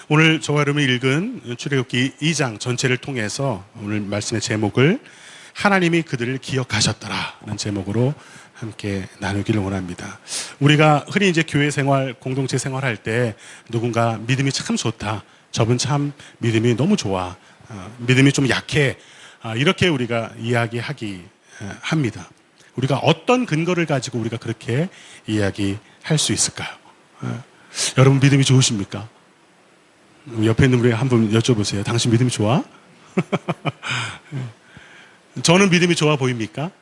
오늘 저와 여러분이 읽은 출애굽기 2장 전체를 통해서 오늘 말씀의 제목을 하나님이 그들을 기억하셨더라는 제목으로 함께 나누기를 원합니다. 우리가 흔히 이제 교회 생활, 공동체 생활할 때 누군가 믿음이 참 좋다, 저분 참 믿음이 너무 좋아, 믿음이 좀 약해, 이렇게 우리가 이야기하기 합니다. 우리가 어떤 근거를 가지고 우리가 그렇게 이야기할 수 있을까요? 여러분 믿음이 좋으십니까? 옆에 있는 분에게 한번 여쭤보세요. 당신 믿음이 좋아? 저는 믿음이 좋아 보입니까?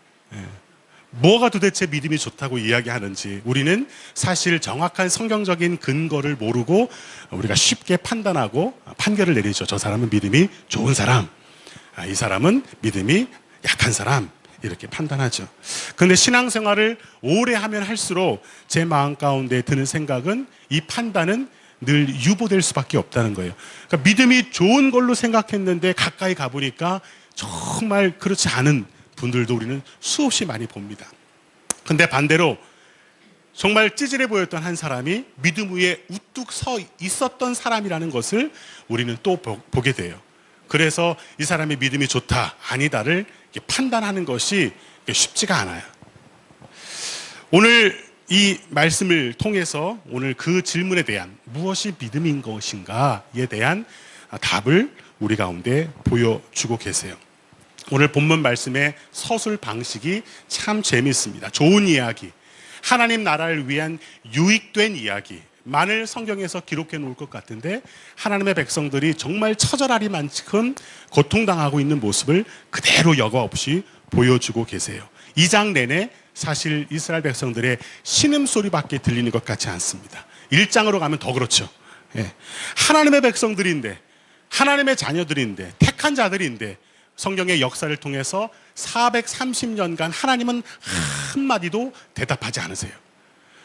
뭐가 도대체 믿음이 좋다고 이야기하는지 우리는 사실 정확한 성경적인 근거를 모르고 우리가 쉽게 판단하고 판결을 내리죠. 저 사람은 믿음이 좋은 사람, 이 사람은 믿음이 약한 사람, 이렇게 판단하죠. 그런데 신앙생활을 오래 하면 할수록 제 마음 가운데 드는 생각은 이 판단은 늘 유보될 수밖에 없다는 거예요. 그러니까 믿음이 좋은 걸로 생각했는데 가까이 가보니까 정말 그렇지 않은 분들도 우리는 수없이 많이 봅니다. 근데 반대로 정말 찌질해 보였던 한 사람이 믿음 위에 우뚝 서 있었던 사람이라는 것을 우리는 또 보게 돼요. 그래서 이 사람의 믿음이 좋다, 아니다를 판단하는 것이 쉽지가 않아요. 오늘 이 말씀을 통해서 오늘 그 질문에 대한 무엇이 믿음인 것인가에 대한 답을 우리 가운데 보여주고 계세요. 오늘 본문 말씀의 서술 방식이 참 재미있습니다. 좋은 이야기, 하나님 나라를 위한 유익된 이야기, 만을 성경에서 기록해 놓을 것 같은데 하나님의 백성들이 정말 처절하리만큼 고통당하고 있는 모습을 그대로 여과 없이 보여주고 계세요. 2장 내내 사실 이스라엘 백성들의 신음소리밖에 들리는 것 같지 않습니다. 1장으로 가면 더 그렇죠. 하나님의 백성들인데, 하나님의 자녀들인데, 택한 자들인데 성경의 역사를 통해서 430년간 하나님은 한마디도 대답하지 않으세요.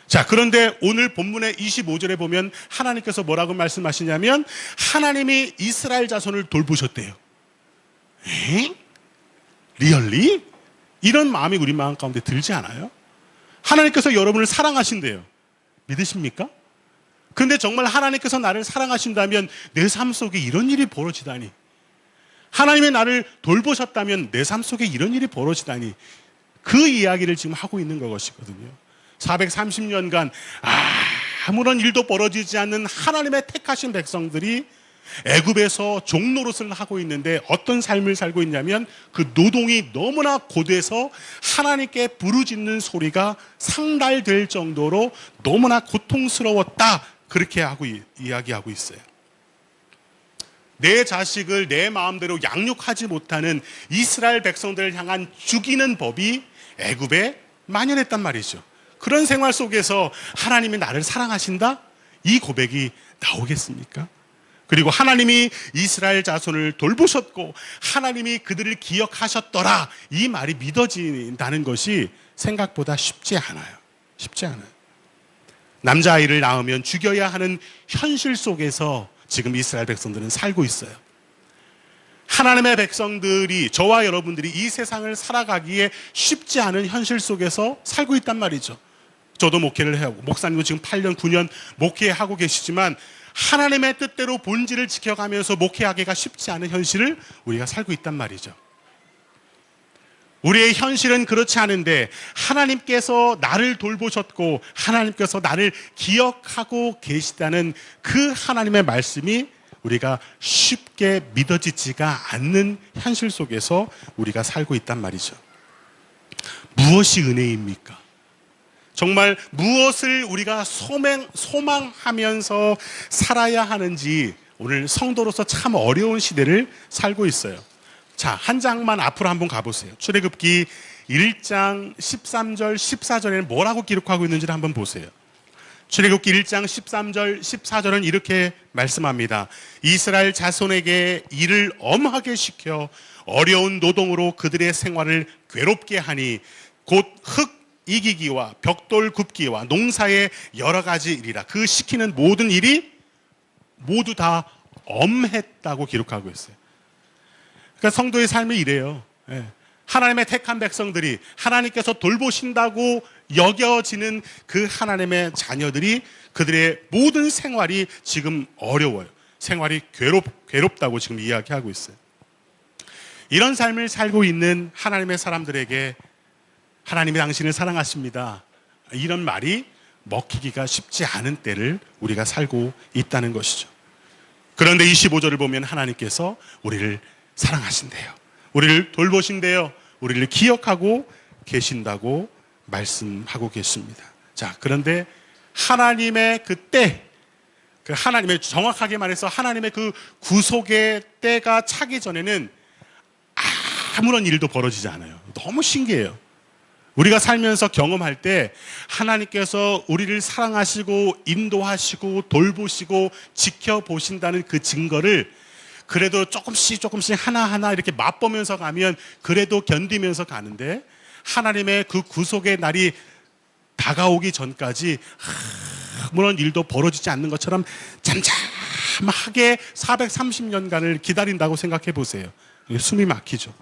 자, 그런데 오늘 본문의 25절에 보면 하나님께서 뭐라고 말씀하시냐면 하나님이 이스라엘 자손을 돌보셨대요. 리얼리? 이런 마음이 우리 마음 가운데 들지 않아요? 하나님께서 여러분을 사랑하신대요. 믿으십니까? 근데 정말 하나님께서 나를 사랑하신다면 내 삶 속에 이런 일이 벌어지다니, 하나님의 나를 돌보셨다면 내 삶 속에 이런 일이 벌어지다니, 그 이야기를 지금 하고 있는 것이거든요. 430년간 아무런 일도 벌어지지 않는 하나님의 택하신 백성들이 애굽에서 종노릇을 하고 있는데 어떤 삶을 살고 있냐면 그 노동이 너무나 고돼서 하나님께 부르짖는 소리가 상달될 정도로 너무나 고통스러웠다, 그렇게 하고 이야기하고 있어요. 내 자식을 내 마음대로 양육하지 못하는 이스라엘 백성들을 향한 죽이는 법이 애굽에 만연했단 말이죠. 그런 생활 속에서 하나님이 나를 사랑하신다? 이 고백이 나오겠습니까? 그리고 하나님이 이스라엘 자손을 돌보셨고 하나님이 그들을 기억하셨더라, 이 말이 믿어진다는 것이 생각보다 쉽지 않아요. 쉽지 않아요. 남자아이를 낳으면 죽여야 하는 현실 속에서 지금 이스라엘 백성들은 살고 있어요. 하나님의 백성들이, 저와 여러분들이 이 세상을 살아가기에 쉽지 않은 현실 속에서 살고 있단 말이죠. 저도 목회를 하고, 목사님도 지금 8년, 9년 목회하고 계시지만 하나님의 뜻대로 본질을 지켜가면서 목회하기가 쉽지 않은 현실을 우리가 살고 있단 말이죠. 우리의 현실은 그렇지 않은데 하나님께서 나를 돌보셨고 하나님께서 나를 기억하고 계시다는 그 하나님의 말씀이 우리가 쉽게 믿어지지가 않는 현실 속에서 우리가 살고 있단 말이죠. 무엇이 은혜입니까? 정말 무엇을 우리가 소망하면서 살아야 하는지 오늘 성도로서 참 어려운 시대를 살고 있어요. 자, 한 장만 앞으로 한번 가보세요. 출애굽기 1장 13절 14절에는 뭐라고 기록하고 있는지를 한번 보세요. 출애굽기 1장 13절 14절은 이렇게 말씀합니다. 이스라엘 자손에게 일을 엄하게 시켜 어려운 노동으로 그들의 생활을 괴롭게 하니 곧 흙 이기기와 벽돌 굽기와 농사의 여러 가지 일이라. 그 시키는 모든 일이 모두 다 엄했다고 기록하고 있어요. 그러니까 성도의 삶이 이래요. 하나님의 택한 백성들이, 하나님께서 돌보신다고 여겨지는 그 하나님의 자녀들이, 그들의 모든 생활이 지금 어려워요. 생활이 괴롭다고 지금 이야기하고 있어요. 이런 삶을 살고 있는 하나님의 사람들에게 하나님이 당신을 사랑하십니다, 이런 말이 먹히기가 쉽지 않은 때를 우리가 살고 있다는 것이죠. 그런데 25절을 보면 하나님께서 우리를 사랑하신대요. 우리를 돌보신대요. 우리를 기억하고 계신다고 말씀하고 계십니다. 자, 그런데 하나님의 그 때, 하나님의, 정확하게 말해서 하나님의 그 구속의 때가 차기 전에는 아무런 일도 벌어지지 않아요. 너무 신기해요. 우리가 살면서 경험할 때 하나님께서 우리를 사랑하시고 인도하시고 돌보시고 지켜보신다는 그 증거를 그래도 조금씩 하나하나 이렇게 맛보면서 가면 그래도 견디면서 가는데, 하나님의 그 구속의 날이 다가오기 전까지 아무런 일도 벌어지지 않는 것처럼 잠잠하게 430년간을 기다린다고 생각해 보세요. 숨이 막히죠.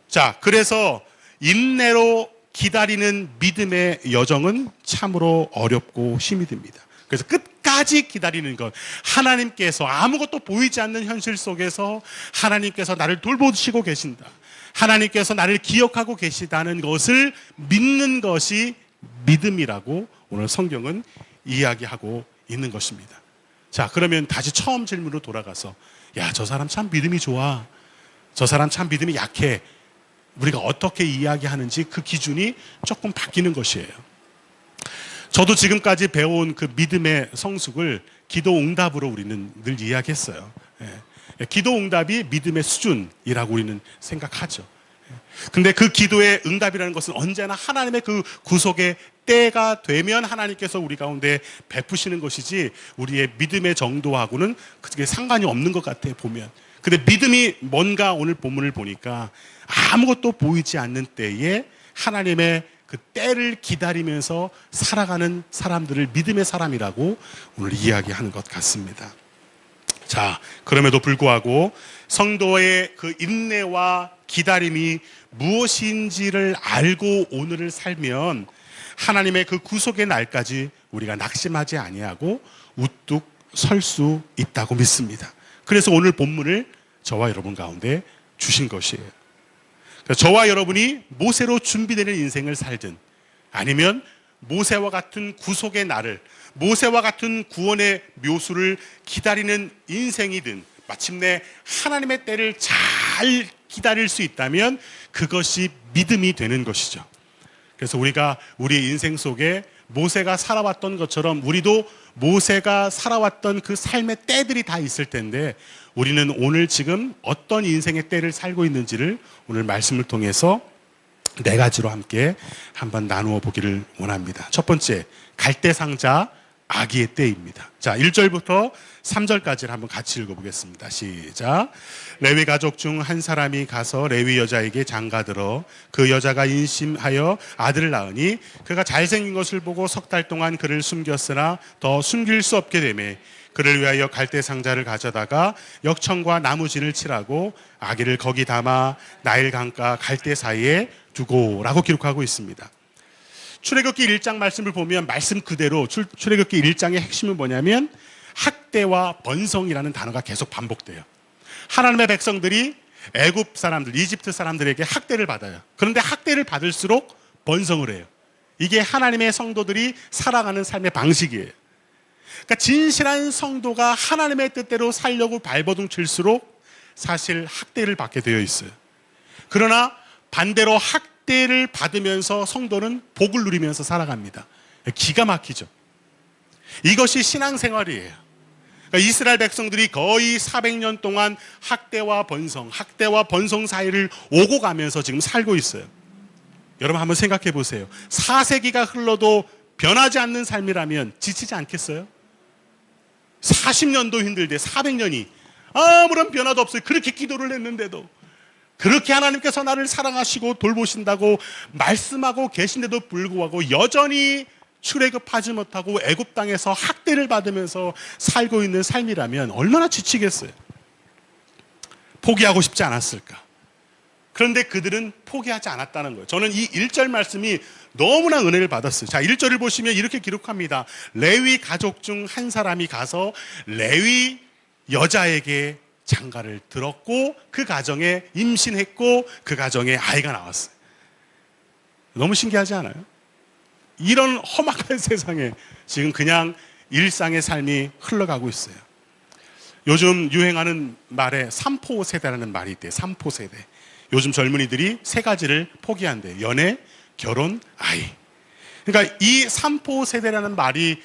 자, 그래서 인내로 기다리는 믿음의 여정은 참으로 어렵고 힘이 듭니다. 그래서 끝까지 기다리는 것, 하나님께서 아무것도 보이지 않는 현실 속에서 하나님께서 나를 돌보시고 계신다, 하나님께서 나를 기억하고 계시다는 것을 믿는 것이 믿음이라고 오늘 성경은 이야기하고 있는 것입니다. 자, 그러면 다시 처음 질문으로 돌아가서, 야, 저 사람 참 믿음이 좋아, 저 사람 참 믿음이 약해, 우리가 어떻게 이야기하는지 그 기준이 조금 바뀌는 것이에요. 저도 지금까지 배워온 그 믿음의 성숙을 기도 응답으로 우리는 늘 이야기했어요. 기도 응답이 믿음의 수준이라고 우리는 생각하죠. 근데 그 기도의 응답이라는 것은 언제나 하나님의 그 구속의 때가 되면 하나님께서 우리 가운데 베푸시는 것이지, 우리의 믿음의 정도하고는 그게 상관이 없는 것 같아요, 보면. 근데 믿음이 뭔가 오늘 본문을 보니까 아무것도 보이지 않는 때에 하나님의 그 때를 기다리면서 살아가는 사람들을 믿음의 사람이라고 오늘 이야기하는 것 같습니다. 자, 그럼에도 불구하고 성도의 그 인내와 기다림이 무엇인지를 알고 오늘을 살면 하나님의 그 구속의 날까지 우리가 낙심하지 아니하고 우뚝 설 수 있다고 믿습니다. 그래서 오늘 본문을 저와 여러분 가운데 주신 것이에요. 저와 여러분이 모세로 준비되는 인생을 살든, 아니면 모세와 같은 구속의 날을, 모세와 같은 구원의 묘수를 기다리는 인생이든, 마침내 하나님의 때를 잘 기다릴 수 있다면 그것이 믿음이 되는 것이죠. 그래서 우리가 우리의 인생 속에 모세가 살아왔던 것처럼 우리도 모세가 살아왔던 그 삶의 때들이 다 있을 텐데, 우리는 오늘 지금 어떤 인생의 때를 살고 있는지를 오늘 말씀을 통해서 4가지로 함께 한번 나누어 보기를 원합니다. 첫 번째, 갈대상자 아기의 때입니다. 자, 1절부터 3절까지를 한번 같이 읽어보겠습니다. 시작. 레위 가족 중 한 사람이 가서 레위 여자에게 장가들어 그 여자가 인심하여 아들을 낳으니 그가 잘생긴 것을 보고 3달 동안 그를 숨겼으나 더 숨길 수 없게 되매 그를 위하여 갈대상자를 가져다가 역청과 나무진을 칠하고 아기를 거기 담아 나일 강가 갈대 사이에 두고라고 기록하고 있습니다. 출애굽기 1장 말씀을 보면 말씀 그대로 출애굽기 1장의 핵심은 뭐냐면 학대와 번성이라는 단어가 계속 반복돼요. 하나님의 백성들이 애굽 사람들, 이집트 사람들에게 학대를 받아요. 그런데 학대를 받을수록 번성을 해요. 이게 하나님의 성도들이 살아가는 삶의 방식이에요. 그러니까 진실한 성도가 하나님의 뜻대로 살려고 발버둥 칠수록 사실 학대를 받게 되어 있어요. 그러나 반대로 학대를 받으면서 성도는 복을 누리면서 살아갑니다. 기가 막히죠. 이것이 신앙생활이에요. 그러니까 이스라엘 백성들이 거의 400년 동안 학대와 번성 사이를 오고 가면서 지금 살고 있어요. 여러분 한번 생각해 보세요. 4세기가 흘러도 변하지 않는 삶이라면 지치지 않겠어요? 40년도 힘들대 400년이 아무런 변화도 없어요. 그렇게 기도를 했는데도, 그렇게 하나님께서 나를 사랑하시고 돌보신다고 말씀하고 계신데도 불구하고 여전히 출애굽하지 못하고 애굽 땅에서 학대를 받으면서 살고 있는 삶이라면 얼마나 지치겠어요. 포기하고 싶지 않았을까. 그런데 그들은 포기하지 않았다는 거예요. 저는 이 1절 말씀이 너무나 은혜를 받았어요. 자, 1절을 보시면 이렇게 기록합니다. 레위 가족 중 한 사람이 가서 레위 여자에게 장가를 들었고 그 가정에 임신했고 그 가정에 아이가 나왔어요. 너무 신기하지 않아요? 이런 험악한 세상에 지금 그냥 일상의 삶이 흘러가고 있어요. 요즘 유행하는 말에 삼포 세대라는 말이 있대요. 삼포 세대. 요즘 젊은이들이 세 가지를 포기한대요. 연애, 결혼, 아이. 그러니까 이 삼포 세대라는 말이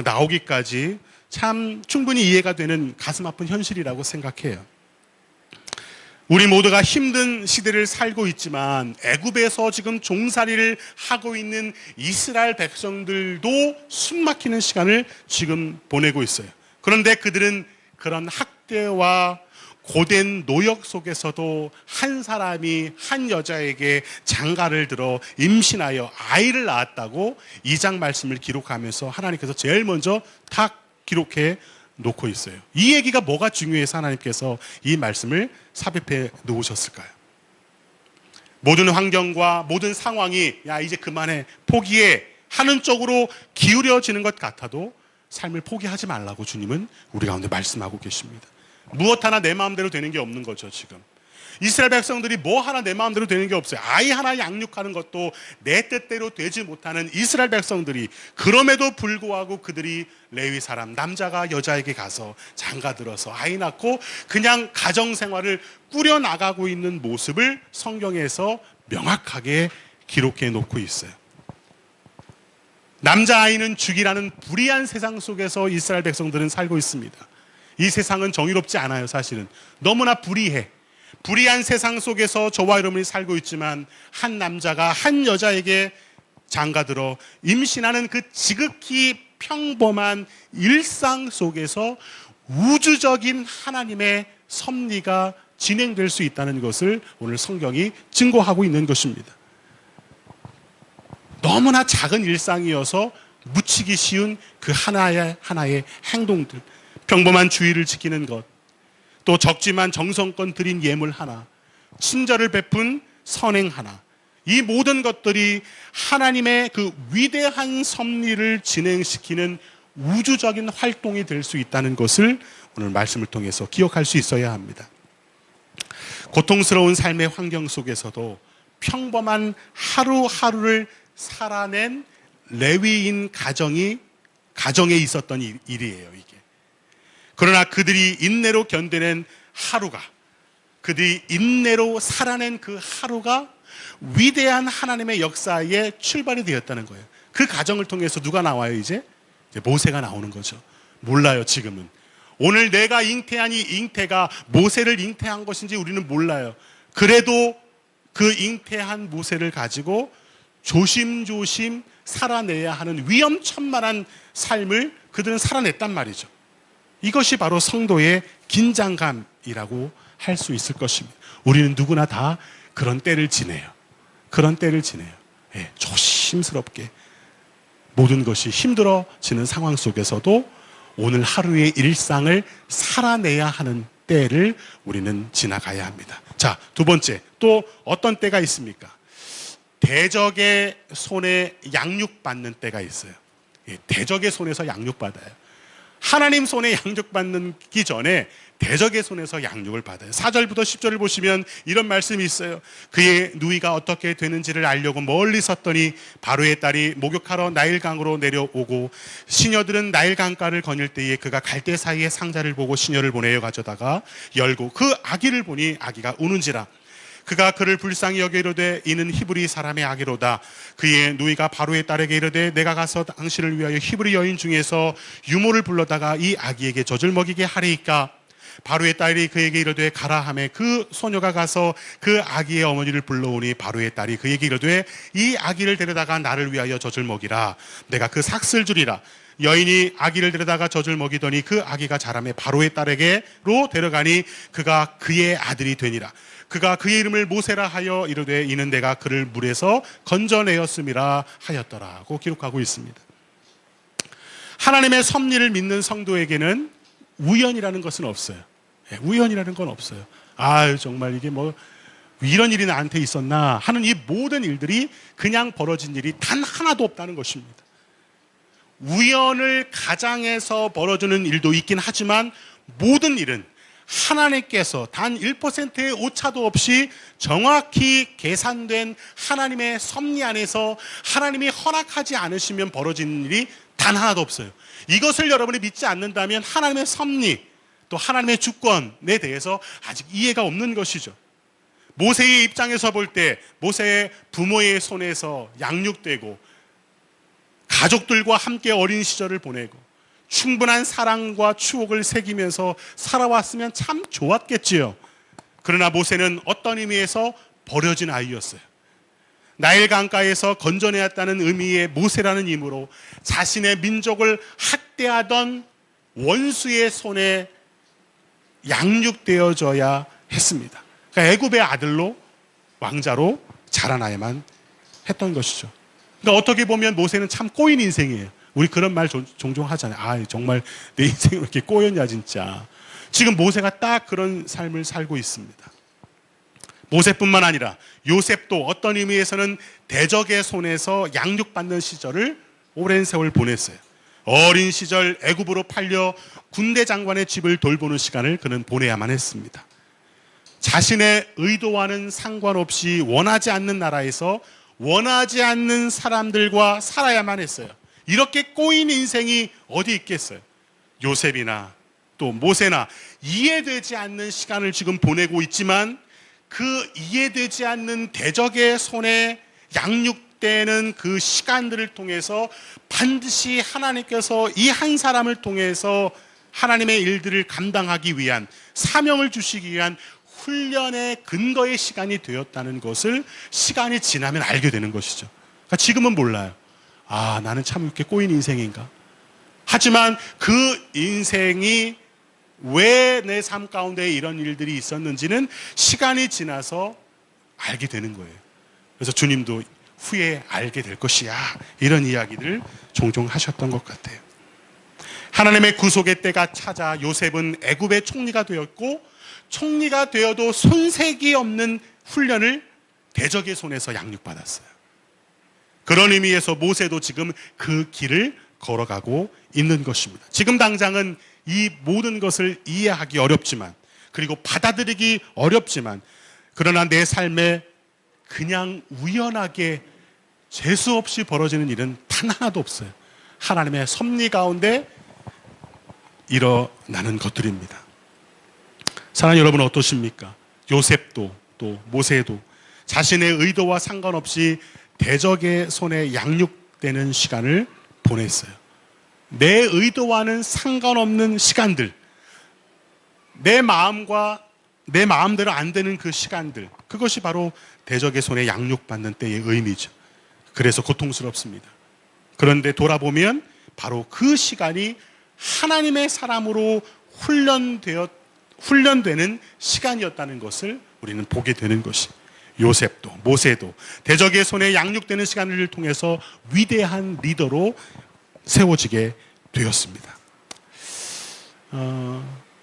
나오기까지 참 충분히 이해가 되는 가슴 아픈 현실이라고 생각해요. 우리 모두가 힘든 시대를 살고 있지만 애굽에서 지금 종살이를 하고 있는 이스라엘 백성들도 숨막히는 시간을 지금 보내고 있어요. 그런데 그들은 그런 학대와 고된 노역 속에서도 한 사람이 한 여자에게 장가를 들어 임신하여 아이를 낳았다고 2장 말씀을 기록하면서 하나님께서 제일 먼저 딱 기록해 놓고 있어요. 이 얘기가 뭐가 중요해서 하나님께서 이 말씀을 삽입해 놓으셨을까요? 모든 환경과 모든 상황이 야 이제 그만해 포기해 하는 쪽으로 기울여지는 것 같아도 삶을 포기하지 말라고 주님은 우리 가운데 말씀하고 계십니다. 무엇 하나 내 마음대로 되는 게 없는 거죠. 지금 이스라엘 백성들이 뭐 하나 내 마음대로 되는 게 없어요. 아이 하나 양육하는 것도 내 뜻대로 되지 못하는 이스라엘 백성들이, 그럼에도 불구하고 그들이 레위 사람 남자가 여자에게 가서 장가들어서 아이 낳고 그냥 가정생활을 꾸려나가고 있는 모습을 성경에서 명확하게 기록해 놓고 있어요. 남자아이는 죽이라는 불의한 세상 속에서 이스라엘 백성들은 살고 있습니다. 이 세상은 정의롭지 않아요. 사실은 너무나 불의해. 불의한 세상 속에서 저와 여러분이 살고 있지만 한 남자가 한 여자에게 장가들어 임신하는 그 지극히 평범한 일상 속에서 우주적인 하나님의 섭리가 진행될 수 있다는 것을 오늘 성경이 증거하고 있는 것입니다. 너무나 작은 일상이어서 묻히기 쉬운 그 하나의 행동들, 평범한 주의를 지키는 것, 또 적지만 정성껏 드린 예물 하나, 친절을 베푼 선행 하나, 이 모든 것들이 하나님의 그 위대한 섭리를 진행시키는 우주적인 활동이 될 수 있다는 것을 오늘 말씀을 통해서 기억할 수 있어야 합니다. 고통스러운 삶의 환경 속에서도 평범한 하루하루를 살아낸 레위인 가정에 있었던 일이에요, 이게. 그러나 그들이 인내로 견뎌낸 하루가, 그들이 인내로 살아낸 그 하루가 위대한 하나님의 역사의 출발이 되었다는 거예요. 그 가정을 통해서 누가 나와요, 이제 모세가 나오는 거죠. 몰라요, 지금은. 오늘 내가 잉태한 이 잉태가 모세를 잉태한 것인지 우리는 몰라요. 그래도 그 잉태한 모세를 가지고 조심조심 살아내야 하는 위험천만한 삶을 그들은 살아냈단 말이죠. 이것이 바로 성도의 긴장감이라고 할 수 있을 것입니다. 우리는 누구나 다 그런 때를 지내요. 그런 때를 지내요. 예, 조심스럽게 모든 것이 힘들어지는 상황 속에서도 오늘 하루의 일상을 살아내야 하는 때를 우리는 지나가야 합니다. 자, 두 번째, 또 어떤 때가 있습니까? 대적의 손에 양육받는 때가 있어요. 예, 대적의 손에서 양육받아요. 하나님 손에 양육받기 전에 대적의 손에서 양육을 받아요. 4절부터 10절을 보시면 이런 말씀이 있어요. 그의 누이가 어떻게 되는지를 알려고 멀리 섰더니 바로의 딸이 목욕하러 나일강으로 내려오고 시녀들은 나일강가를 거닐 때에 그가 갈대 사이에 상자를 보고 시녀를 보내어 가져다가 열고 그 아기를 보니 아기가 우는지라. 그가 그를 불쌍히 여겨 이르되 이는 히브리 사람의 아기로다. 그의 누이가 바로의 딸에게 이르되 내가 가서 당신을 위하여 히브리 여인 중에서 유모를 불러다가 이 아기에게 젖을 먹이게 하리이까. 바로의 딸이 그에게 이르되 가라 하매 그 소녀가 가서 그 아기의 어머니를 불러오니 바로의 딸이 그에게 이르되 이 아기를 데려다가 나를 위하여 젖을 먹이라. 내가 그 삭슬 주리라. 여인이 아기를 데려다가 젖을 먹이더니 그 아기가 자라매 바로의 딸에게로 데려가니 그가 그의 아들이 되니라. 그가 그의 이름을 모세라 하여 이르되 이는 내가 그를 물에서 건져내었음이라 하였더라고 기록하고 있습니다. 하나님의 섭리를 믿는 성도에게는 우연이라는 것은 없어요. 우연이라는 건 없어요. 아유 정말 이게 뭐 이런 일이 나한테 있었나 하는 이 모든 일들이 그냥 벌어진 일이 단 하나도 없다는 것입니다. 우연을 가장해서 벌어지는 일도 있긴 하지만 모든 일은 하나님께서 단 1%의 오차도 없이 정확히 계산된 하나님의 섭리 안에서 하나님이 허락하지 않으시면 벌어지는 일이 단 하나도 없어요. 이것을 여러분이 믿지 않는다면 하나님의 섭리 또 하나님의 주권에 대해서 아직 이해가 없는 것이죠. 모세의 입장에서 볼 때 모세의 부모의 손에서 양육되고 가족들과 함께 어린 시절을 보내고 충분한 사랑과 추억을 새기면서 살아왔으면 참 좋았겠지요. 그러나 모세는 어떤 의미에서 버려진 아이였어요. 나일 강가에서 건져내었다는 의미의 모세라는 이름으로 자신의 민족을 학대하던 원수의 손에 양육되어져야 했습니다. 그러니까 애굽의 아들로 왕자로 자라나야만 했던 것이죠. 그러니까 어떻게 보면 모세는 참 꼬인 인생이에요. 우리 그런 말 종종 하잖아요. 아, 정말 내 인생이 이렇게 꼬였냐 진짜. 지금 모세가 딱 그런 삶을 살고 있습니다. 모세뿐만 아니라 요셉도 어떤 의미에서는 대적의 손에서 양육받는 시절을 오랜 세월 보냈어요. 어린 시절 애굽으로 팔려 군대 장관의 집을 돌보는 시간을 그는 보내야만 했습니다. 자신의 의도와는 상관없이 원하지 않는 나라에서 원하지 않는 사람들과 살아야만 했어요. 이렇게 꼬인 인생이 어디 있겠어요? 요셉이나 또 모세나 이해되지 않는 시간을 지금 보내고 있지만 그 이해되지 않는 대적의 손에 양육되는 그 시간들을 통해서 반드시 하나님께서 이 한 사람을 통해서 하나님의 일들을 감당하기 위한 사명을 주시기 위한 훈련의 근거의 시간이 되었다는 것을 시간이 지나면 알게 되는 것이죠. 그러니까 지금은 몰라요. 아, 나는 참 이렇게 꼬인 인생인가? 하지만 그 인생이 왜 내 삶 가운데 이런 일들이 있었는지는 시간이 지나서 알게 되는 거예요. 그래서 주님도 후에 알게 될 것이야. 이런 이야기들을 종종 하셨던 것 같아요. 하나님의 구속의 때가 찾아 요셉은 애굽의 총리가 되었고 총리가 되어도 손색이 없는 훈련을 대적의 손에서 양육받았어요. 그런 의미에서 모세도 지금 그 길을 걸어가고 있는 것입니다. 지금 당장은 이 모든 것을 이해하기 어렵지만 그리고 받아들이기 어렵지만 그러나 내 삶에 그냥 우연하게 재수 없이 벌어지는 일은 단 하나도 없어요. 하나님의 섭리 가운데 일어나는 것들입니다. 사랑하는 여러분 어떠십니까? 요셉도 또 모세도 자신의 의도와 상관없이 대적의 손에 양육되는 시간을 보냈어요. 내 의도와는 상관없는 시간들, 내 마음과 내 마음대로 안 되는 그 시간들, 그것이 바로 대적의 손에 양육받는 때의 의미죠. 그래서 고통스럽습니다. 그런데 돌아보면 바로 그 시간이 하나님의 사람으로 훈련되는 시간이었다는 것을 우리는 보게 되는 것이 요셉도 모세도 대적의 손에 양육되는 시간을 통해서 위대한 리더로 세워지게 되었습니다.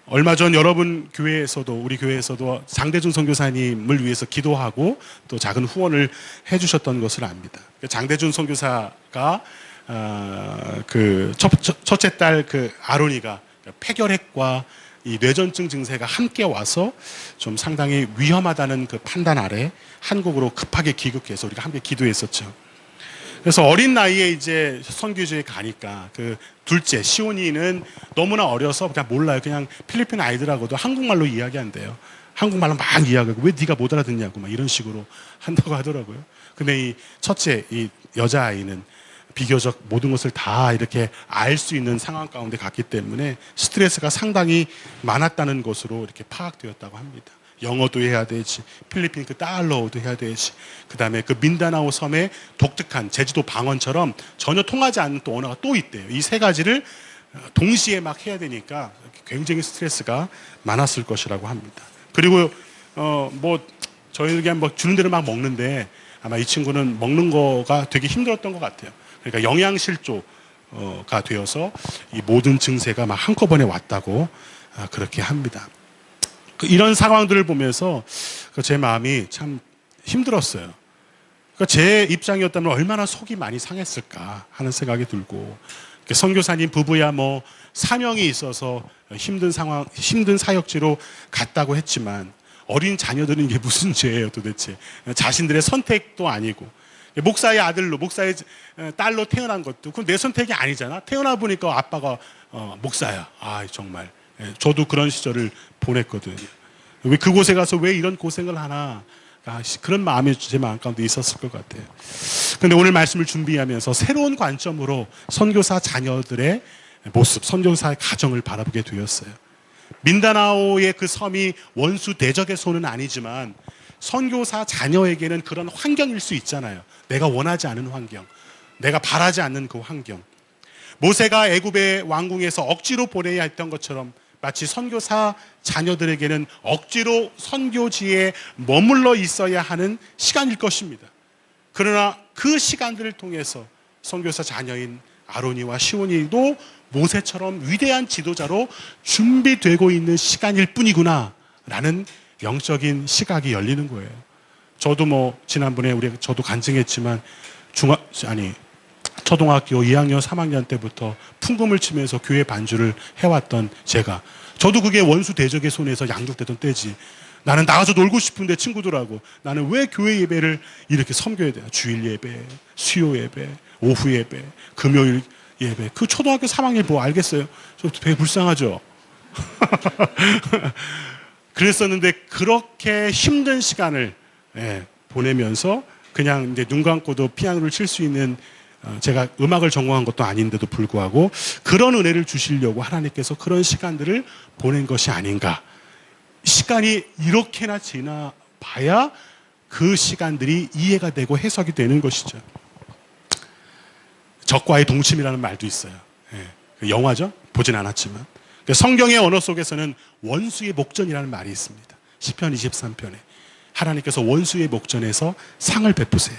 얼마 전 여러분 교회에서도 우리 교회에서도 장대준 선교사님을 위해서 기도하고 또 작은 후원을 해주셨던 것을 압니다. 장대준 선교사가 그 첫째 딸 그 아론이가 폐결핵과 이 뇌전증 증세가 함께 와서 좀 상당히 위험하다는 그 판단 아래 한국으로 급하게 귀국해서 우리가 함께 기도했었죠. 그래서 어린 나이에 이제 선교지에 가니까 그 둘째 시온이는 너무나 어려서 그냥 몰라요. 그냥 필리핀 아이들하고도 한국말로 이야기한대요. 한국말로 막 이야기하고 왜 네가 못 알아듣냐고 막 이런 식으로 한다고 하더라고요. 근데 이 첫째 이 여자아이는 비교적 모든 것을 다 이렇게 알 수 있는 상황 가운데 갔기 때문에 스트레스가 상당히 많았다는 것으로 이렇게 파악되었다고 합니다. 영어도 해야 되지, 필리핀 그 달러도 해야 되지, 그 다음에 그 민다나오 섬의 독특한 제주도 방언처럼 전혀 통하지 않는 또 언어가 또 있대요. 이 세 가지를 동시에 막 해야 되니까 굉장히 스트레스가 많았을 것이라고 합니다. 그리고 뭐 저희는 그냥 뭐 주는 대로 막 먹는데 아마 이 친구는 먹는 거가 되게 힘들었던 것 같아요. 그러니까 영양실조가 되어서 이 모든 증세가 막 한꺼번에 왔다고 그렇게 합니다. 이런 상황들을 보면서 제 마음이 참 힘들었어요. 제 입장이었다면 얼마나 속이 많이 상했을까 하는 생각이 들고 선교사님 부부야 뭐 사명이 있어서 힘든 상황, 힘든 사역지로 갔다고 했지만 어린 자녀들은 이게 무슨 죄예요 도대체. 자신들의 선택도 아니고 목사의 아들로 목사의 딸로 태어난 것도 그건 내 선택이 아니잖아. 태어나 보니까 아빠가 목사야. 아 정말 저도 그런 시절을 보냈거든요. 왜 그곳에 가서 왜 이런 고생을 하나, 그런 마음이 제 마음 가운데 있었을 것 같아요. 그런데 오늘 말씀을 준비하면서 새로운 관점으로 선교사 자녀들의 모습, 선교사의 가정을 바라보게 되었어요. 민다나오의 그 섬이 원수 대적의 손은 아니지만 선교사 자녀에게는 그런 환경일 수 있잖아요. 내가 원하지 않은 환경, 내가 바라지 않는 그 환경. 모세가 애굽의 왕궁에서 억지로 보내야 했던 것처럼 마치 선교사 자녀들에게는 억지로 선교지에 머물러 있어야 하는 시간일 것입니다. 그러나 그 시간들을 통해서 선교사 자녀인 아론이와 시온이도 모세처럼 위대한 지도자로 준비되고 있는 시간일 뿐이구나 라는 영적인 시각이 열리는 거예요. 저도 뭐 지난번에 저도 간증했지만 초등학교 2학년 3학년 때부터 풍금을 치면서 교회 반주를 해왔던 제가, 저도 그게 원수 대적의 손에서 양육되던 때지. 나는 나가서 놀고 싶은데 친구들하고 나는 왜 교회 예배를 이렇게 섬겨야 되나. 주일 예배, 수요 예배, 오후 예배, 금요일 예배. 그 초등학교 3학년 뭐 알겠어요. 저 되게 불쌍하죠. 그랬었는데 그렇게 힘든 시간을 보내면서 그냥 이제 눈 감고도 피아노를 칠 수 있는, 제가 음악을 전공한 것도 아닌데도 불구하고 그런 은혜를 주시려고 하나님께서 그런 시간들을 보낸 것이 아닌가. 시간이 이렇게나 지나봐야 그 시간들이 이해가 되고 해석이 되는 것이죠. 적과의 동침이라는 말도 있어요. 영화죠? 보진 않았지만. 성경의 언어 속에서는 원수의 목전이라는 말이 있습니다. 시편 23편에 하나님께서 원수의 목전에서 상을 베푸세요.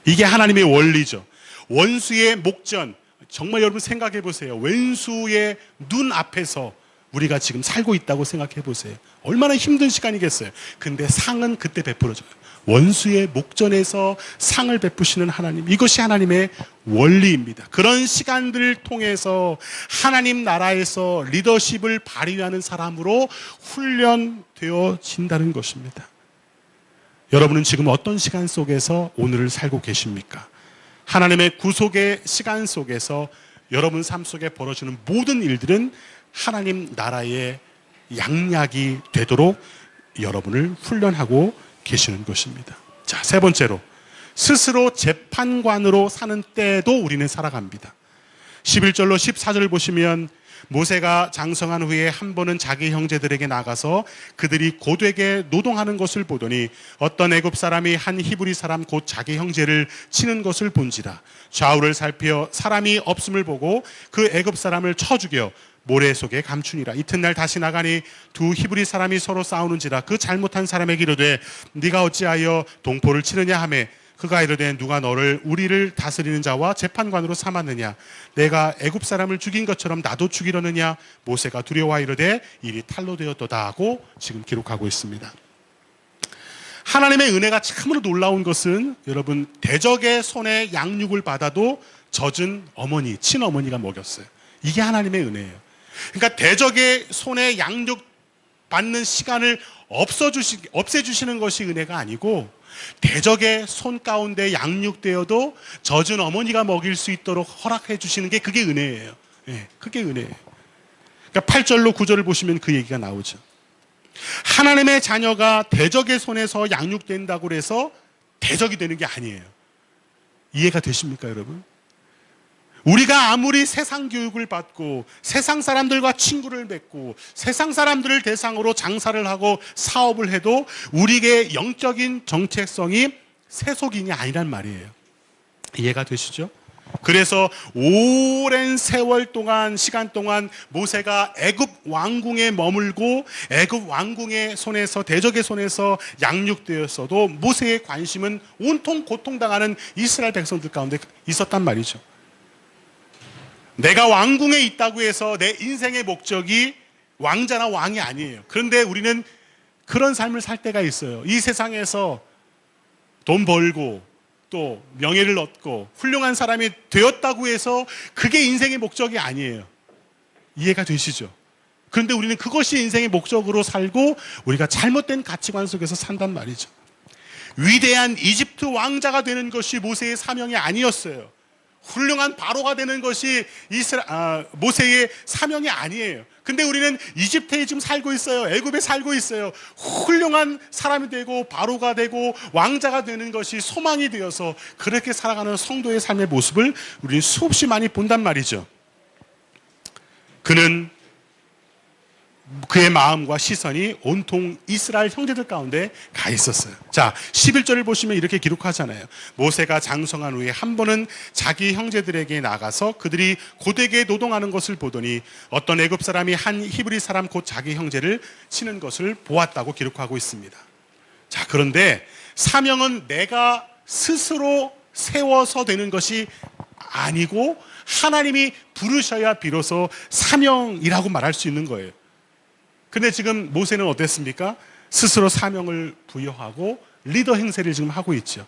이게 하나님의 원리죠. 원수의 목전, 정말 여러분 생각해 보세요. 왼수의 눈 앞에서 우리가 지금 살고 있다고 생각해 보세요. 얼마나 힘든 시간이겠어요. 근데 상은 그때 베풀어져요. 원수의 목전에서 상을 베푸시는 하나님, 이것이 하나님의 원리입니다. 그런 시간들을 통해서 하나님 나라에서 리더십을 발휘하는 사람으로 훈련되어진다는 것입니다. 여러분은 지금 어떤 시간 속에서 오늘을 살고 계십니까? 하나님의 구속의 시간 속에서 여러분 삶 속에 벌어지는 모든 일들은 하나님 나라의 양약이 되도록 여러분을 훈련하고 계시는 것입니다. 자, 세 번째로 스스로 재판관으로 사는 때도 우리는 살아갑니다. 11절로 14절을 보시면 모세가 장성한 후에 한 번은 자기 형제들에게 나가서 그들이 고되게 노동하는 것을 보더니 어떤 애굽 사람이 한 히브리 사람 곧 자기 형제를 치는 것을 본지라. 좌우를 살피어 사람이 없음을 보고 그 애굽 사람을 쳐 죽여 모래 속에 감추니라. 이튿날 다시 나가니 두 히브리 사람이 서로 싸우는지라. 그 잘못한 사람에게 이르되 네가 어찌하여 동포를 치느냐 하매 그가 이르되 누가 너를 우리를 다스리는 자와 재판관으로 삼았느냐. 내가 애굽 사람을 죽인 것처럼 나도 죽이려느냐. 모세가 두려워 이르되 일이 탈로 되었도다 하고 지금 기록하고 있습니다. 하나님의 은혜가 참으로 놀라운 것은 여러분, 대적의 손에 양육을 받아도 젖은 어머니, 친어머니가 먹였어요. 이게 하나님의 은혜예요. 그러니까 대적의 손에 양육 받는 시간을 없애주시는 것이 은혜가 아니고 대적의 손 가운데 양육되어도 젖은 어머니가 먹일 수 있도록 허락해 주시는 게 그게 은혜예요. 그게 은혜예요. 그러니까 8절로 9절을 보시면 그 얘기가 나오죠. 하나님의 자녀가 대적의 손에서 양육된다고 해서 대적이 되는 게 아니에요. 이해가 되십니까, 여러분? 우리가 아무리 세상 교육을 받고 세상 사람들과 친구를 맺고 세상 사람들을 대상으로 장사를 하고 사업을 해도 우리의 영적인 정체성이 세속인이 아니란 말이에요. 이해가 되시죠? 그래서 오랜 세월 동안, 시간 동안 모세가 애굽 왕궁에 머물고 애굽 왕궁의 손에서, 대적의 손에서 양육되었어도 모세의 관심은 온통 고통당하는 이스라엘 백성들 가운데 있었단 말이죠. 내가 왕궁에 있다고 해서 내 인생의 목적이 왕자나 왕이 아니에요. 그런데 우리는 그런 삶을 살 때가 있어요. 이 세상에서 돈 벌고 또 명예를 얻고 훌륭한 사람이 되었다고 해서 그게 인생의 목적이 아니에요. 이해가 되시죠? 그런데 우리는 그것이 인생의 목적으로 살고 우리가 잘못된 가치관 속에서 산단 말이죠. 위대한 이집트 왕자가 되는 것이 모세의 사명이 아니었어요. 훌륭한 바로가 되는 것이 모세의 사명이 아니에요. 근데 우리는 이집트에 지금 살고 있어요. 애굽에 살고 있어요. 훌륭한 사람이 되고 바로가 되고 왕자가 되는 것이 소망이 되어서 그렇게 살아가는 성도의 삶의 모습을 우리는 수없이 많이 본단 말이죠. 그의 마음과 시선이 온통 이스라엘 형제들 가운데 가 있었어요. 자, 11절을 보시면 이렇게 기록하잖아요. 모세가 장성한 후에 한 번은 자기 형제들에게 나가서 그들이 고되게 노동하는 것을 보더니 어떤 애굽 사람이 한 히브리 사람 곧 자기 형제를 치는 것을 보았다고 기록하고 있습니다. 자, 그런데 사명은 내가 스스로 세워서 되는 것이 아니고 하나님이 부르셔야 비로소 사명이라고 말할 수 있는 거예요. 근데 지금 모세는 어땠습니까? 스스로 사명을 부여하고 리더 행세를 지금 하고 있죠.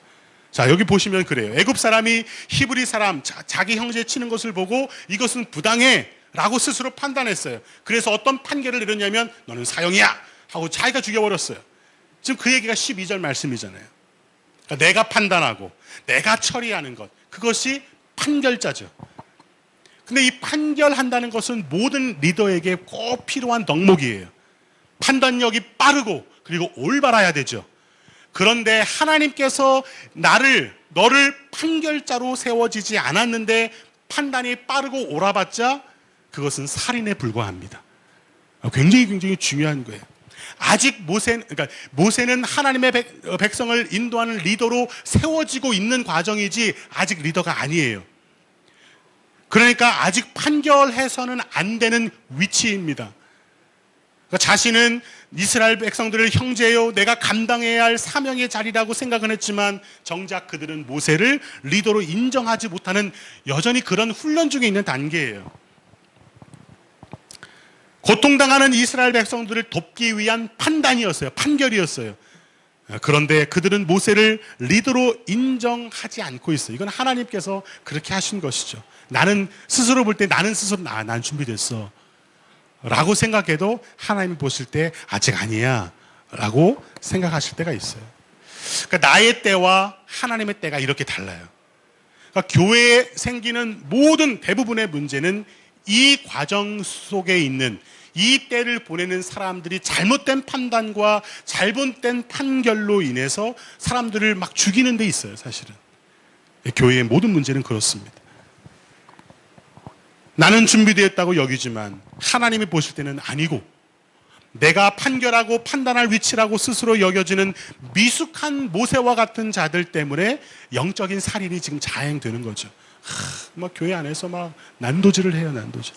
자, 여기 보시면 그래요. 애굽 사람이 히브리 사람 자기 형제 치는 것을 보고 이것은 부당해 라고 스스로 판단했어요. 그래서 어떤 판결을 내렸냐면 너는 사형이야 하고 자기가 죽여버렸어요. 지금 그 얘기가 12절 말씀이잖아요. 그러니까 내가 판단하고 내가 처리하는 것, 그것이 판결자죠. 근데 이 판결한다는 것은 모든 리더에게 꼭 필요한 덕목이에요. 판단력이 빠르고 그리고 올바라야 되죠. 그런데 하나님께서 너를 판결자로 세워지지 않았는데 판단이 빠르고 옳아봤자 그것은 살인에 불과합니다. 굉장히 중요한 거예요. 아직 모세는 하나님의 백성을 인도하는 리더로 세워지고 있는 과정이지 아직 리더가 아니에요. 그러니까 아직 판결해서는 안 되는 위치입니다. 그러니까 자신은 이스라엘 백성들을 형제요, 내가 감당해야 할 사명의 자리라고 생각은 했지만 정작 그들은 모세를 리더로 인정하지 못하는 여전히 그런 훈련 중에 있는 단계예요. 고통당하는 이스라엘 백성들을 돕기 위한 판단이었어요. 판결이었어요. 그런데 그들은 모세를 리더로 인정하지 않고 있어요. 이건 하나님께서 그렇게 하신 것이죠. 나는 스스로 볼 때 난 준비됐어 라고 생각해도 하나님이 보실 때 아직 아니야 라고 생각하실 때가 있어요. 그러니까 나의 때와 하나님의 때가 이렇게 달라요. 그러니까 교회에 생기는 모든 대부분의 문제는 이 과정 속에 있는 이 때를 보내는 사람들이 잘못된 판단과 잘못된 판결로 인해서 사람들을 막 죽이는 데 있어요. 사실은 교회의 모든 문제는 그렇습니다. 나는 준비되었다고 여기지만 하나님이 보실 때는 아니고 내가 판결하고 판단할 위치라고 스스로 여겨지는 미숙한 모세와 같은 자들 때문에 영적인 살인이 지금 자행되는 거죠. 막 교회 안에서 막 난도질을 해요. 난도질.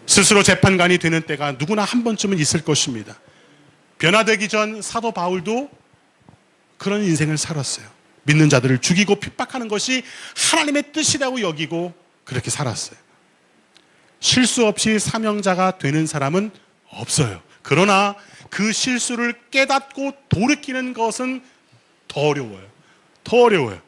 스스로 재판관이 되는 때가 누구나 한 번쯤은 있을 것입니다. 변화되기 전 사도 바울도 그런 인생을 살았어요. 믿는 자들을 죽이고 핍박하는 것이 하나님의 뜻이라고 여기고 그렇게 살았어요. 실수 없이 사명자가 되는 사람은 없어요. 그러나 그 실수를 깨닫고 돌이키는 것은 더 어려워요. 더 어려워요.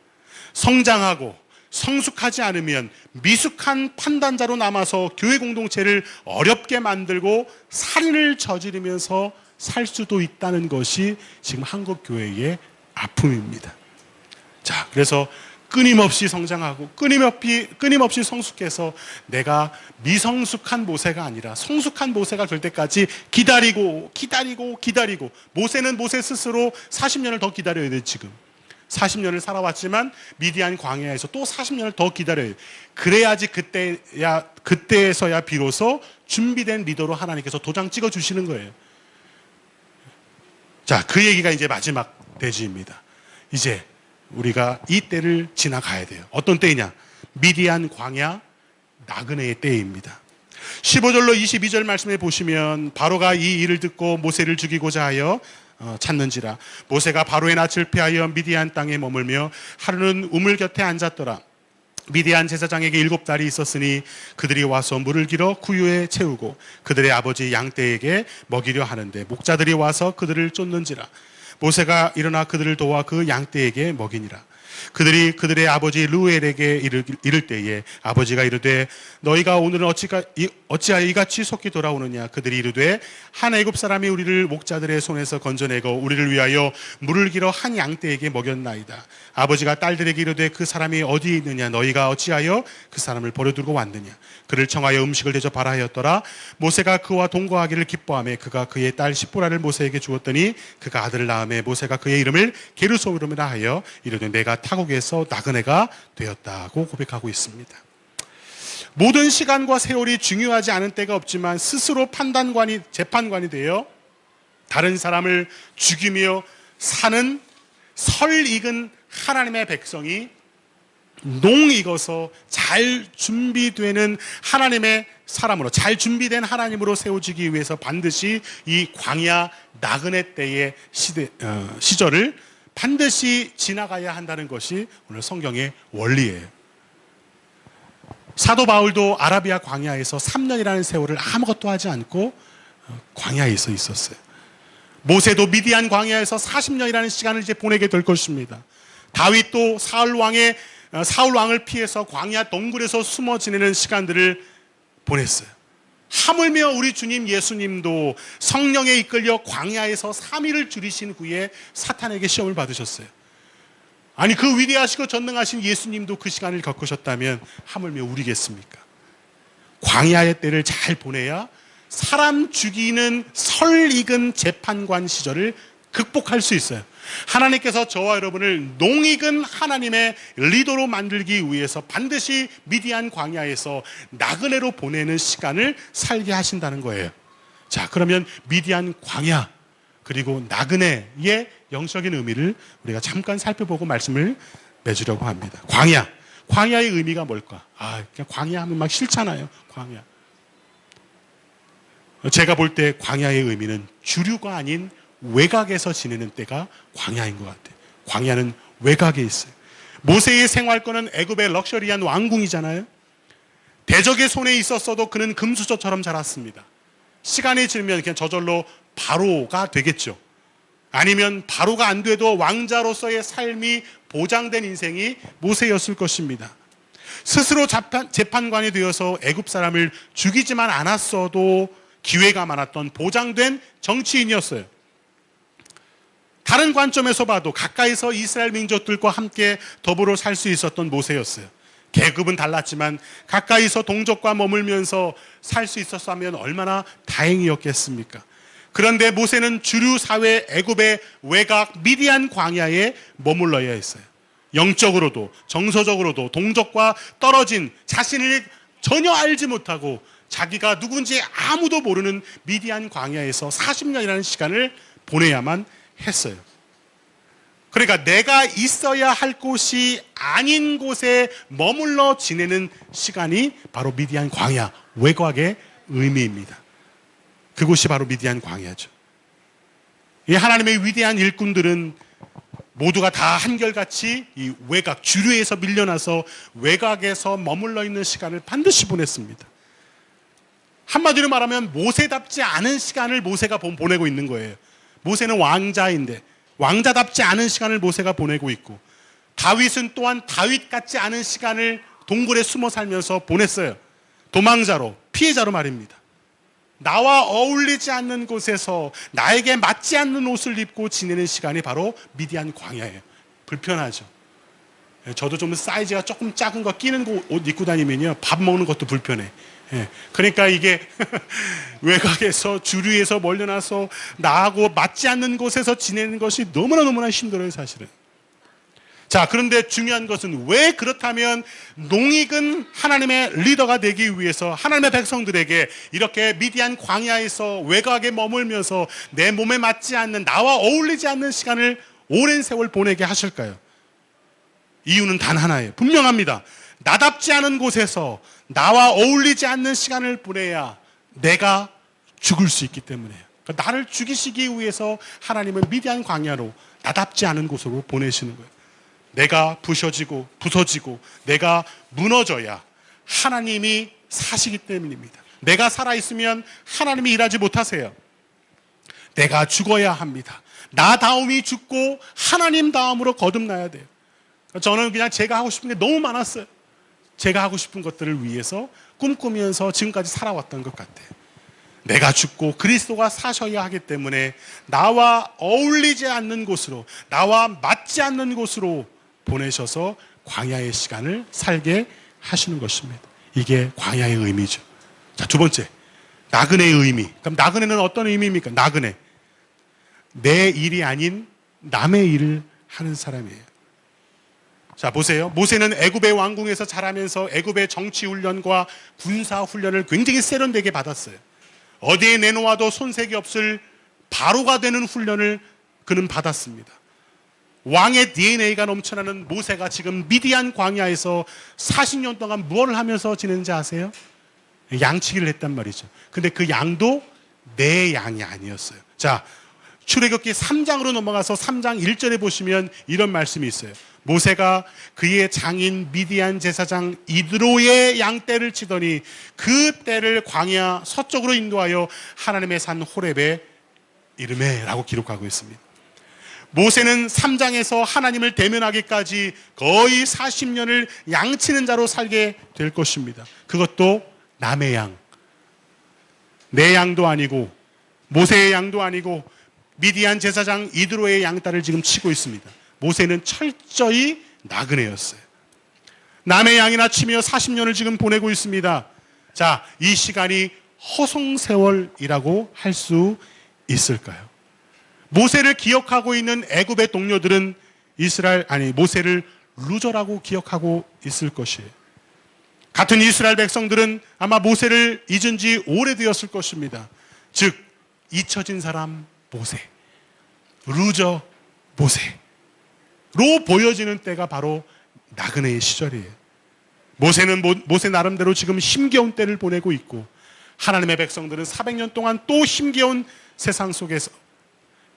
성장하고 성숙하지 않으면 미숙한 판단자로 남아서 교회 공동체를 어렵게 만들고 살인을 저지르면서 살 수도 있다는 것이 지금 한국 교회의 아픔입니다. 자, 그래서 끊임없이 성장하고 끊임없이 성숙해서 내가 미성숙한 모세가 아니라 성숙한 모세가 될 때까지 기다리고 모세는 모세 스스로 40년을 더 기다려야 돼. 지금 40년을 살아왔지만 미디안 광야에서 또 40년을 더 기다려야 돼. 그래야지 그때에서야 비로소 준비된 리더로 하나님께서 도장 찍어주시는 거예요. 자, 그 얘기가 이제 마지막 대지입니다. 이제 우리가 이 때를 지나가야 돼요. 어떤 때이냐? 미디안 광야 나그네의 때입니다. 15절로 22절 말씀에 보시면 바로가 이 일을 듣고 모세를 죽이고자 하여 찾는지라. 모세가 바로의 낯을 피하여 미디안 땅에 머물며 하루는 우물 곁에 앉았더라. 미디안 제사장에게 7달이 있었으니 그들이 와서 물을 길어 구유에 채우고 그들의 아버지 양떼에게 먹이려 하는데 목자들이 와서 그들을 쫓는지라. 모세가 일어나 그들을 도와 그 양떼에게 먹이니라. 그들이 그들의 아버지 르우엘에게 이를 때에 아버지가 이르되 너희가 오늘은 어찌하여 이같이 속히 돌아오느냐. 그들이 이르되 한 애굽 사람이 우리를 목자들의 손에서 건져내고 우리를 위하여 물을 길어 한 양떼에게 먹였나이다. 아버지가 딸들에게 이르되 그 사람이 어디에 있느냐. 너희가 어찌하여 그 사람을 버려두고 왔느냐. 그를 청하여 음식을 대접하라 하였더라. 모세가 그와 동거하기를 기뻐하며 그가 그의 딸 시보라를 모세에게 주었더니 그가 아들을 낳음에 모세가 그의 이름을 게르솜이라 하여 이르되 내가 타국에서 나그네가 되었다고 고백하고 있습니다. 모든 시간과 세월이 중요하지 않은 때가 없지만 스스로 재판관이 되어 다른 사람을 죽이며 사는 설익은 하나님의 백성이 농 익어서 잘 준비되는 하나님의 사람으로, 잘 준비된 하나님으로 세워지기 위해서 반드시 이 광야 나그네 때의 시절을 반드시 지나가야 한다는 것이 오늘 성경의 원리예요. 사도 바울도 아라비아 광야에서 3년이라는 세월을 아무것도 하지 않고 광야에 있었어요. 모세도 미디안 광야에서 40년이라는 시간을 이제 보내게 될 것입니다. 다윗도 사울 왕을 피해서 광야 동굴에서 숨어 지내는 시간들을 보냈어요. 하물며 우리 주님 예수님도 성령에 이끌려 광야에서 3일을 줄이신 후에 사탄에게 시험을 받으셨어요. 아니 그 위대하시고 전능하신 예수님도 그 시간을 겪으셨다면 하물며 우리겠습니까? 광야의 때를 잘 보내야 사람 죽이는 설익은 재판관 시절을 극복할 수 있어요. 하나님께서 저와 여러분을 농익은 하나님의 리더로 만들기 위해서 반드시 미디안 광야에서 나그네로 보내는 시간을 살게 하신다는 거예요. 자, 그러면 미디안 광야 그리고 나그네의 영적인 의미를 우리가 잠깐 살펴보고 말씀을 맺으려고 합니다. 광야의 의미가 뭘까? 그냥 광야 하면 막 싫잖아요. 광야. 제가 볼 때 광야의 의미는 주류가 아닌 외곽에서 지내는 때가 광야인 것 같아요. 광야는 외곽에 있어요. 모세의 생활권은 애굽의 럭셔리한 왕궁이잖아요. 대적의 손에 있었어도 그는 금수저처럼 자랐습니다. 시간이 지나면 그냥 저절로 바로가 되겠죠. 아니면 바로가 안 돼도 왕자로서의 삶이 보장된 인생이 모세였을 것입니다. 스스로 재판관이 되어서 애굽 사람을 죽이지만 않았어도 기회가 많았던 보장된 정치인이었어요. 다른 관점에서 봐도 가까이서 이스라엘 민족들과 함께 더불어 살 수 있었던 모세였어요. 계급은 달랐지만 가까이서 동족과 머물면서 살 수 있었다면 얼마나 다행이었겠습니까? 그런데 모세는 주류 사회 애굽의 외곽 미디안 광야에 머물러야 했어요. 영적으로도 정서적으로도 동족과 떨어진 자신을 전혀 알지 못하고 자기가 누군지 아무도 모르는 미디안 광야에서 40년이라는 시간을 보내야만 했어요. 그러니까 내가 있어야 할 곳이 아닌 곳에 머물러 지내는 시간이 바로 미디안 광야, 외곽의 의미입니다. 그곳이 바로 미디안 광야죠. 이 하나님의 위대한 일꾼들은 모두가 다 한결같이 이 외곽, 주류에서 밀려나서 외곽에서 머물러 있는 시간을 반드시 보냈습니다. 한마디로 말하면 모세답지 않은 시간을 모세가 보내고 있는 거예요. 모세는 왕자인데 왕자답지 않은 시간을 모세가 보내고 있고, 다윗은 또한 다윗 같지 않은 시간을 동굴에 숨어 살면서 보냈어요. 도망자로, 피해자로 말입니다. 나와 어울리지 않는 곳에서 나에게 맞지 않는 옷을 입고 지내는 시간이 바로 미디안 광야예요. 불편하죠. 저도 좀 사이즈가 조금 작은 거 끼는 옷 입고 다니면요, 밥 먹는 것도 불편해. 그러니까 이게 외곽에서 주류에서 멀려나서 나하고 맞지 않는 곳에서 지내는 것이 너무나 힘들어요, 사실은. 자, 그런데 중요한 것은 왜 그렇다면 농익은 하나님의 리더가 되기 위해서 하나님의 백성들에게 이렇게 미디안 광야에서 외곽에 머물면서 내 몸에 맞지 않는, 나와 어울리지 않는 시간을 오랜 세월 보내게 하실까요? 이유는 단 하나예요. 분명합니다. 나답지 않은 곳에서 나와 어울리지 않는 시간을 보내야 내가 죽을 수 있기 때문에요. 그러니까 나를 죽이시기 위해서 하나님은 미디안 광야로 나답지 않은 곳으로 보내시는 거예요. 내가 부서지고 내가 무너져야 하나님이 사시기 때문입니다. 내가 살아있으면 하나님이 일하지 못하세요. 내가 죽어야 합니다. 나다움이 죽고 하나님 다음으로 거듭나야 돼요. 저는 그냥 제가 하고 싶은 게 너무 많았어요. 제가 하고 싶은 것들을 위해서 꿈꾸면서 지금까지 살아왔던 것 같아요. 내가 죽고 그리스도가 사셔야 하기 때문에 나와 어울리지 않는 곳으로, 나와 맞지 않는 곳으로 보내셔서 광야의 시간을 살게 하시는 것입니다. 이게 광야의 의미죠. 자, 두 번째, 나그네의 의미. 그럼 나그네는 어떤 의미입니까? 나그네, 내 일이 아닌 남의 일을 하는 사람이에요. 자, 보세요. 모세는 애굽의 왕궁에서 자라면서 애굽의 정치 훈련과 군사 훈련을 굉장히 세련되게 받았어요. 어디에 내놓아도 손색이 없을 바로가 되는 훈련을 그는 받았습니다. 왕의 DNA가 넘쳐나는 모세가 지금 미디안 광야에서 40년 동안 무엇을 하면서 지낸지 아세요? 양치기를 했단 말이죠. 근데 그 양도 내 양이 아니었어요. 자, 출애굽기 3장으로 넘어가서 3장 1절에 보시면 이런 말씀이 있어요. 모세가 그의 장인 미디안 제사장 이드로의 양떼를 치더니 그 떼를 광야 서쪽으로 인도하여 하나님의 산 호렙에 이르매 라고 기록하고 있습니다. 모세는 3장에서 하나님을 대면하기까지 거의 40년을 양치는 자로 살게 될 것입니다. 그것도 남의 양, 내 양도 아니고 모세의 양도 아니고 미디안 제사장 이드로의 양딸을 지금 치고 있습니다. 모세는 철저히 나그네였어요. 남의 양이나 치며 40년을 지금 보내고 있습니다. 자, 이 시간이 허송세월이라고 할 수 있을까요? 모세를 기억하고 있는 애굽의 동료들은 모세를 루저라고 기억하고 있을 것이에요. 같은 이스라엘 백성들은 아마 모세를 잊은 지 오래되었을 것입니다. 즉, 잊혀진 사람 모세, 루저 모세로 보여지는 때가 바로 나그네의 시절이에요. 모세는 모세 나름대로 지금 힘겨운 때를 보내고 있고, 하나님의 백성들은 400년 동안 또 힘겨운 세상 속에서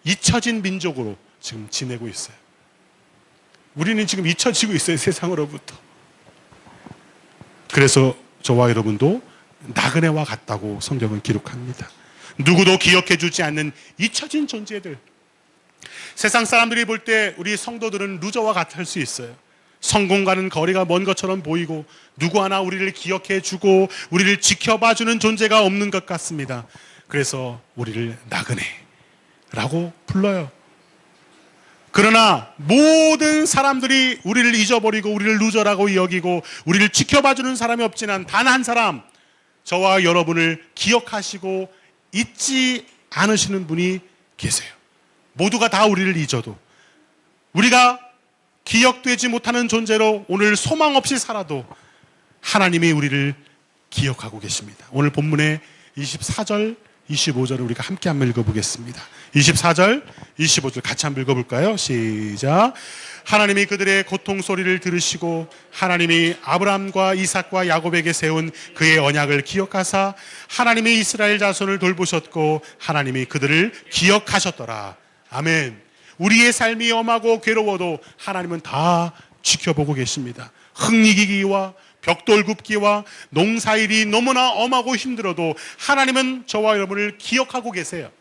잊혀진 민족으로 지금 지내고 있어요. 우리는 지금 잊혀지고 있어요, 세상으로부터. 그래서 저와 여러분도 나그네와 같다고 성경은 기록합니다. 누구도 기억해 주지 않는 잊혀진 존재들. 세상 사람들이 볼 때 우리 성도들은 루저와 같을 수 있어요. 성공과는 거리가 먼 것처럼 보이고 누구 하나 우리를 기억해 주고 우리를 지켜봐 주는 존재가 없는 것 같습니다. 그래서 우리를 나그네라고 불러요. 그러나 모든 사람들이 우리를 잊어버리고 우리를 루저라고 여기고 우리를 지켜봐 주는 사람이 없지만 단 한 사람, 저와 여러분을 기억하시고 잊지 않으시는 분이 계세요. 모두가 다 우리를 잊어도, 우리가 기억되지 못하는 존재로 오늘 소망 없이 살아도 하나님이 우리를 기억하고 계십니다. 오늘 본문의 24절 25절을 우리가 함께 한번 읽어보겠습니다. 24절 25절 같이 한번 읽어볼까요? 시작. 하나님이 그들의 고통 소리를 들으시고 하나님이 아브라함과 이삭과 야곱에게 세운 그의 언약을 기억하사 하나님이 이스라엘 자손을 돌보셨고 하나님이 그들을 기억하셨더라. 아멘. 우리의 삶이 엄하고 괴로워도 하나님은 다 지켜보고 계십니다. 흙이기와 벽돌 굽기와 농사일이 너무나 엄하고 힘들어도 하나님은 저와 여러분을 기억하고 계세요.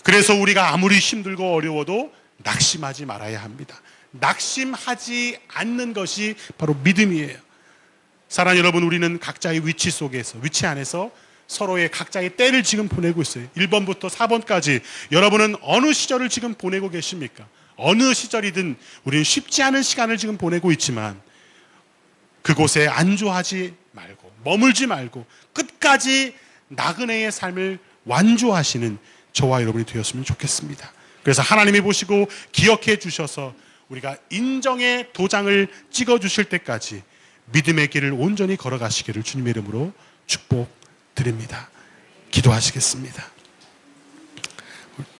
그래서 우리가 아무리 힘들고 어려워도 낙심하지 말아야 합니다. 낙심하지 않는 것이 바로 믿음이에요. 사랑하는 여러분, 우리는 각자의 위치 안에서 서로의 각자의 때를 지금 보내고 있어요. 1번부터 4번까지 여러분은 어느 시절을 지금 보내고 계십니까? 어느 시절이든 우리는 쉽지 않은 시간을 지금 보내고 있지만 그곳에 안주하지 말고 머물지 말고 끝까지 나그네의 삶을 완주하시는 저와 여러분이 되었으면 좋겠습니다. 그래서 하나님이 보시고 기억해 주셔서 우리가 인정의 도장을 찍어 주실 때까지 믿음의 길을 온전히 걸어가시기를 주님의 이름으로 축복드립니다. 기도하시겠습니다.